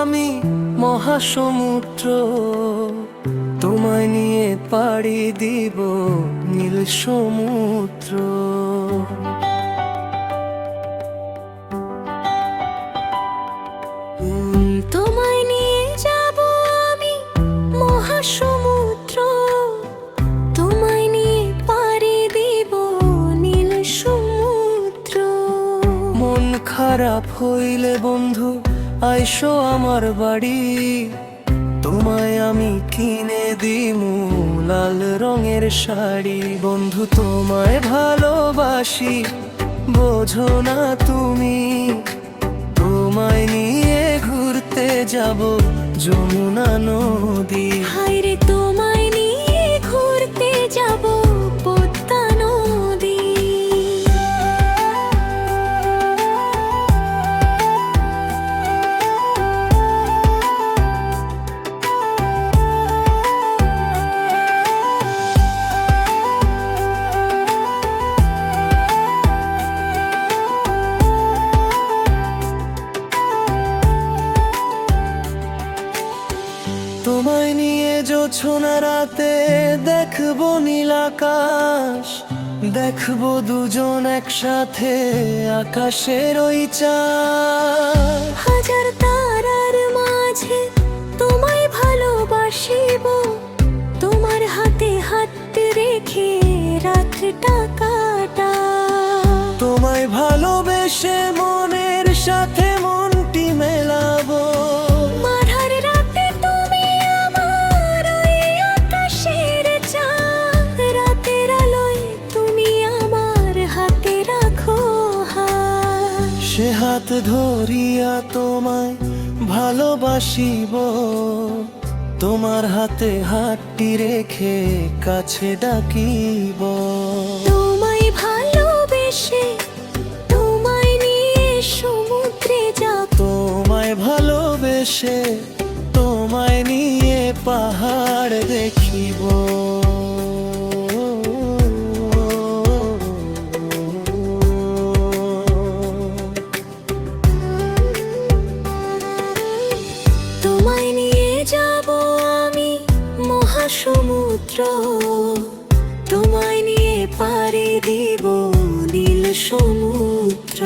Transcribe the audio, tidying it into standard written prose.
আমি মহাসমুদ্র, তোমায় নিয়ে পাড়ি দিব নীল সমুদ্র। তোমায় নিয়ে যাব আমি মহাসমুদ্র, তোমায় নিয়ে পাড়ি দিব নীল সমুদ্র। মন খারাপ হইলে বন্ধু আইসো আমার বাড়ি, তোমায় আমি কিনে দিমু লাল রঙের শাড়ি। বন্ধু তোমায় ভালোবাসি, বোঝো না তুমি, তোমায় নিয়ে ঘুরতে যাব যমুনা নদী। হায়রে তোমায় নিয়ে ঘুরতে যাব পদ্মা নদী। তোমায় নিয়ে জোছনা রাতে দেখবো নীল আকাশ, দেখবো দুজন একসাথে আকাশের ওই চাঁদ। হাজার তারার মাঝে তোমায় ভালোবাসিব, তোমার হাতে হাত রেখে রাতটা কাটা। তোমায় ভালোবেসে মনের সাথে মনটি মেলাবো, মাঝার রাতে তুমি আমার ওই আকাশের চাঁদ। রাতের আলোয় তুমি আমার হাতে রাখো হাত। সে হাত ধরিয়া তোমায় ভালোবাসিব, তোমার হাতে হাতটি রেখে কাছে ডাকিব। তোমায় ভালোবেসে তোমায় নিয়ে সমুদ্রে যাব। তোমায় ভালোবেসে তোমায় নিয়ে পাহাড় দেখিব। তোমায় নিয়ে যাব আমি মহাসমুদ্র, তোমায় নিয়ে পাড়ি দিব নীল সমুদ্র।